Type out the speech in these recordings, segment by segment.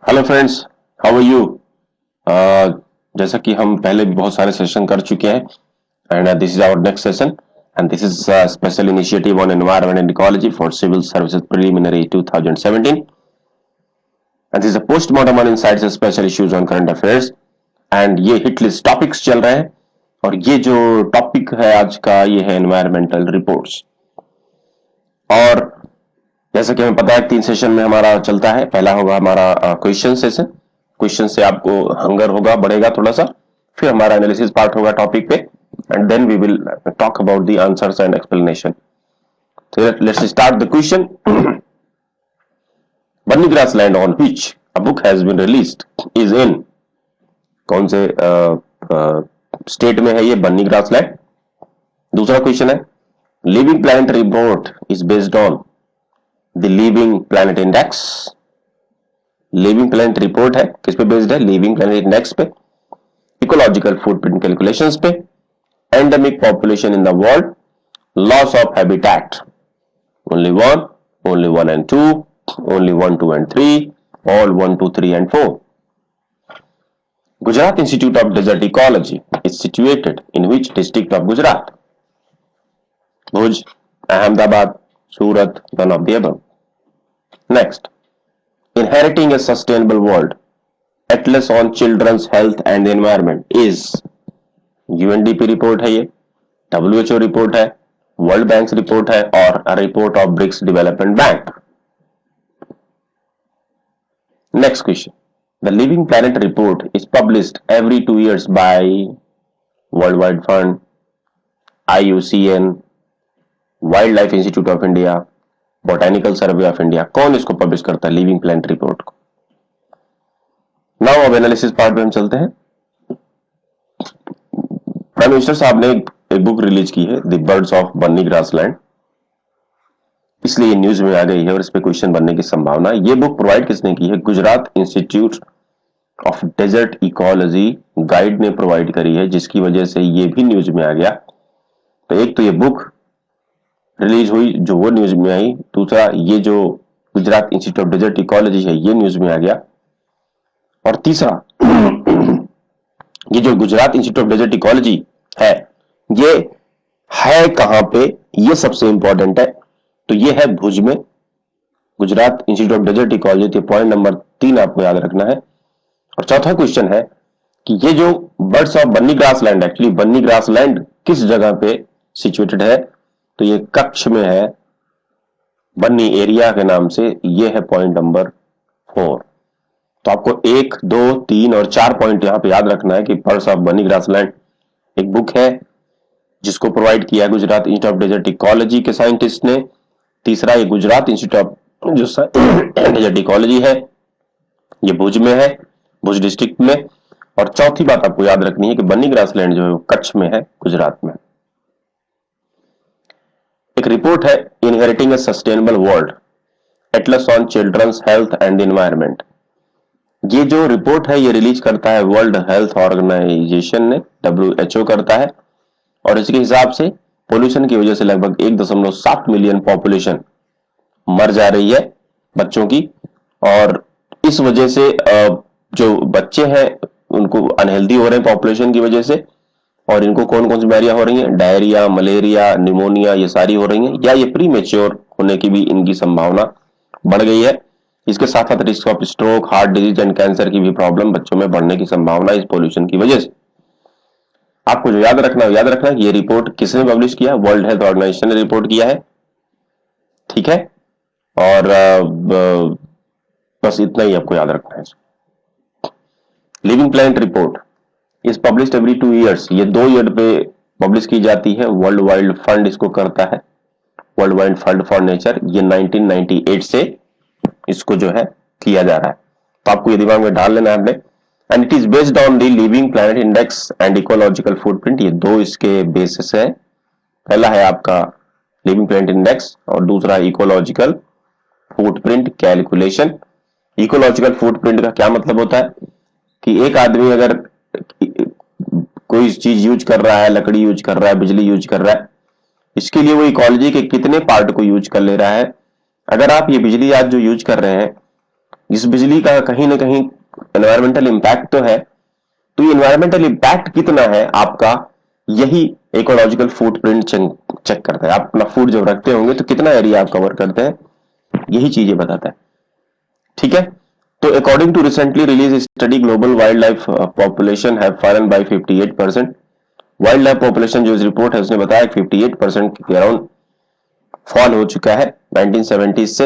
Hello friends, how are you. जैसा कि हम पहले भी बहुत सारे सेशन कर चुके हैं and this is our next session and this is special initiative on environment and ecology for civil services preliminary 2017 and this is a postmortem on insights special issues on current affairs. And ये hit list topics चल रहे हैं और ये जो topic है आज का ये है एनवायरमेंटल रिपोर्ट्स। और जैसा कि हमें पता है 3 सेशन में हमारा चलता है। पहला होगा हमारा क्वेश्चन सेशन, क्वेश्चन से आपको हंगर होगा, बढ़ेगा थोड़ा सा। फिर हमारा एनालिसिस पार्ट होगा टॉपिक पे and then we will talk about the answers and explanation. Let's start the question. Banni grassland on which a book has been released is in. कौन से स्टेट में है ये बन्नी ग्रास लैंड। दूसरा question है living planet report is based on the living planet index. Living planet report है किस पे बेस्ड है, लिविंग प्लैनेट इंडेक्स पे, इकोलॉजिकल फुटप्रिंट कैलकुलेशंस पे, endemic population in the world, loss of habitat. Only one, only one and two, only one two and three, all one two three and four. Gujarat institute of desert ecology is situated in which district of Gujarat. Bhuj, Ahmedabad, Surat, none of the above. Next, inheriting a sustainable world, Atlas on Children's Health and Environment is UNDP report है, ये WHO report है, world bank report है और report of BRICS development bank. Next question, the living planet report is published every 2 years by world wide fund, IUCN, wildlife institute of India, botanical survey of India. कौन इसको publish करता है living planet report को। Now अब analysis part में हम चलते हैं। प्राइम मिनिस्टर साहब ने एक बुक रिलीज की है, the birds of Banni grassland, इसलिए ये न्यूज में आ गई है और इस पे क्वेश्चन बनने की संभावना। ये बुक प्रोवाइड किसने की है, Gujarat institute of desert ecology guide ने प्रोवाइड करी है, जिसकी वजह से ये भी न्यूज में आ गया। तो एक तो ये बुक रिलीज हुई जो वो न्यूज में आई, दूसरा ये जो Gujarat institute of desert ecology है ये न्यूज में आ गया, और तीसरा ये जो Gujarat institute of desert ecology है ये है कहां पे, ये सबसे इंपॉर्टेंट है। तो ये है भुज में, Gujarat institute of desert ecology. तो पॉइंट नंबर 3 आपको याद रखना है। और चौथा क्वेश्चन है कि ये जो birds of Banni grassland, actually Banni grassland किस जगह पे सिचुएटेड है, तो ये कच्छ में है, बन्नी एरिया के नाम से। ये है पॉइंट नंबर 4। तो आपको 1, 2, 3 और 4 पॉइंट यहां पे याद रखना है कि बर्ड्स ऑफ बन्नी ग्रासलैंड एक बुक है जिसको प्रोवाइड किया है Gujarat institute of desert ecology के साइंटिस्ट ने। तीसरा ये गुजरात इंस्टीट्यूट ऑफ जो डेजर्ट इकोलॉजी है ये भुज में है, भुज डिस्ट्रिक्ट में। और चौथी बात आपको याद रखनी है कि बन्नी ग्रासलैंड जो है वो कच्छ में है, गुजरात में। एक रिपोर्ट है inheriting a sustainable world, atlas on children's health and environment. ये जो रिपोर्ट है ये रिलीज करता है वर्ल्ड हेल्थ ऑर्गेनाइजेशन ने, WHO करता है। और इसके हिसाब से पोल्यूशन की वजह से लगभग 1.7 मिलियन पॉपुलेशन मर जा रही है बच्चों की। और इस वजह से जो बच्चे हैं उनको अनहेल्दी हो रहे हैं पॉपुलेशन की वजह से। और इनको कौन कौन सी बीमारियां हो रही हैं, डायरिया, मलेरिया, निमोनिया, ये सारी हो रही हैं, या ये प्री मेच्योर होने की भी इनकी संभावना बढ़ गई है। इसके साथ साथ risk of stroke, heart disease and cancer की भी प्रॉब्लम बच्चों में बढ़ने की संभावना इस पोल्यूशन की वजह से। आपको जो याद रखना है कि ये रिपोर्ट किसने पब्लिश किया, वर्ल्ड हेल्थ ऑर्गेनाइजेशन ने रिपोर्ट किया है, ठीक है। और बस इतना ही आपको याद रखना है। Living planet report is published every 2 years, ये 2 ईयर पे पब्लिश की जाती है। वर्ल्ड वाइड फंड इसको करता है, world wide fund for nature. ये 1998 से इसको जो है किया जा रहा है, तो आपको ये दिमाग में डाल लेना है आपने। And it is based on the living planet index and ecological footprint. ये 2 इसके बेसिस है। पहला है आपका लिविंग प्लैनेट इंडेक्स और दूसरा ecological footprint calculation. Ecological footprint का क्या मतलब होता है कि एक आदमी अगर कोई चीज यूज कर रहा है, लकड़ी यूज कर रहा है, बिजली यूज कर रहा है, इसके लिए वो इकोलॉजी के कितने पार्ट को यूज कर ले रहा है। अगर आप ये बिजली आज जो यूज कर रहे हैं इस बिजली का कहीं ना कहीं एनवायरमेंटल इम्पैक्ट तो है, तो ये एनवायरमेंटल इम्पैक्ट कितना है आपका, यही इकोलॉजिकल फुटप्रिंट चेक करता है। आप अपना फूड जब रखते होंगे तो कितना एरिया आप कवर करते हैं, यही चीजें बताता है। ठीक है, तो according to recently release study, global wildlife population have fallen by 58%। Wildlife population जो इस रिपोर्ट है उसने बताया 58% के अराउंड फॉल हो चुका है 1970 से।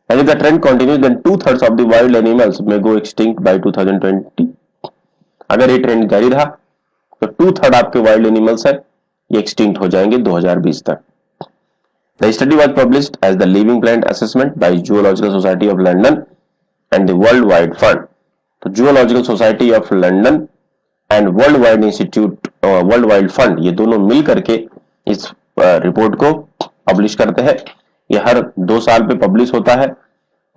And the trend continues then 2/3 of the wild animals may go extinct by 2020। अगर ये ट्रेंड जारी रहा तो 2/3 आपके वाइल्ड एनिमल्स है ये एक्सटिंक्ट हो जाएंगे 2020 तक। The study was published as the living planet assessment by zoological society of London and the world wide fund. तो zoological society of London and world wide institute, world wide fund, ये दोनों मिल करके इस report को publish करते हैं। ये हर 2 साल पे पब्लिश होता है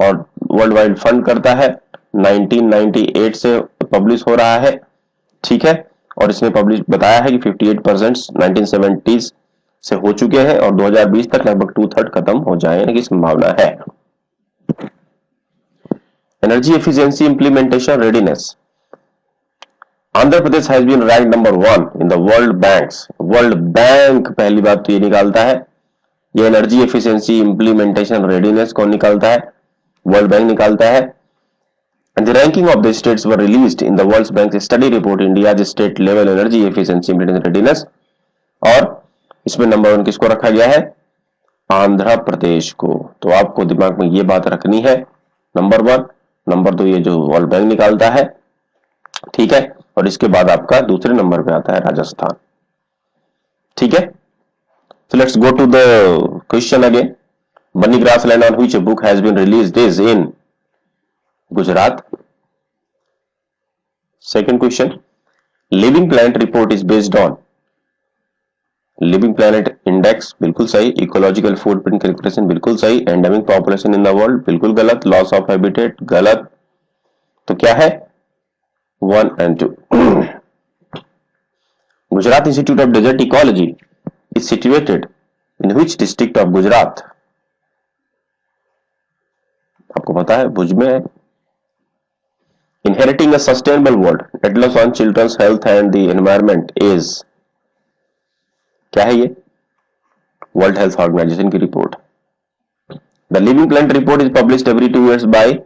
और वर्ल्ड वाइड फंड करता है। 1998 से पब्लिश हो रहा है। ठीक है, और इसने पब्लिश बताया है कि 58% 1970s से हो चुके हैं और 2020 तक लगभग 2/3 खत्म हो जाने की संभावना है। Energy efficiency implementation readiness, Andhra Pradesh has been rank number 1 in the world banks. World bank पहली बात तो ये निकालता है, ये एनर्जी एफिशिएंसी इंप्लीमेंटेशन रेडीनेस कौन निकालता है, वर्ल्ड बैंक निकालता है। And the ranking of the states were released in the world bank study report, India state level energy efficiency implementation readiness. और इसमें नंबर 1 किसको रखा गया है, आंध्र प्रदेश को। तो आपको दिमाग में ये बात रखनी है, नंबर 1। नंबर 2 ये जो वर्ल्ड बैंक निकालता है। ठीक है, और इसके बाद आपका दूसरे नंबर पे आता है राजस्थान। ठीक है, so let's go to the question again. Bunny grassland on which a book has been released is in Gujarat. Second question, living planet report is based on living planet index, बिल्कुल सही। Ecological footprint calculation, बिल्कुल सही। Endemic population in the world, बिल्कुल गलत। Loss of habitat, गलत। तो क्या है 1 and 2। Gujarat institute of desert ecology is situated in which district of Gujarat, आपको पता है भुज में है। Inheriting a sustainable world, atlas on children's health and the environment is, क्या है ये, वर्ल्ड हेल्थ ऑर्गेनाइजेशन की report. The living plant report is published every 2 years by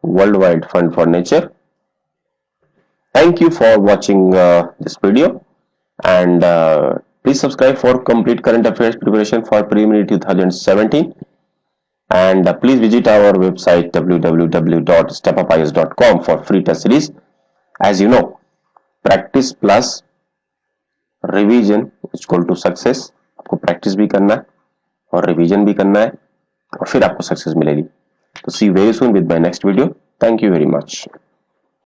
world wide fund for nature. Thank you for watching this video, and please subscribe for complete current affairs preparation for preliminary 2017, and please visit our website www.stepupis.com for free test series. As you know, practice plus revision is equal to success. आपको practice भी करना है और revision भी करना है और फिर आपको success मिलेगी। तो see you very soon with my next video. Thank you very much.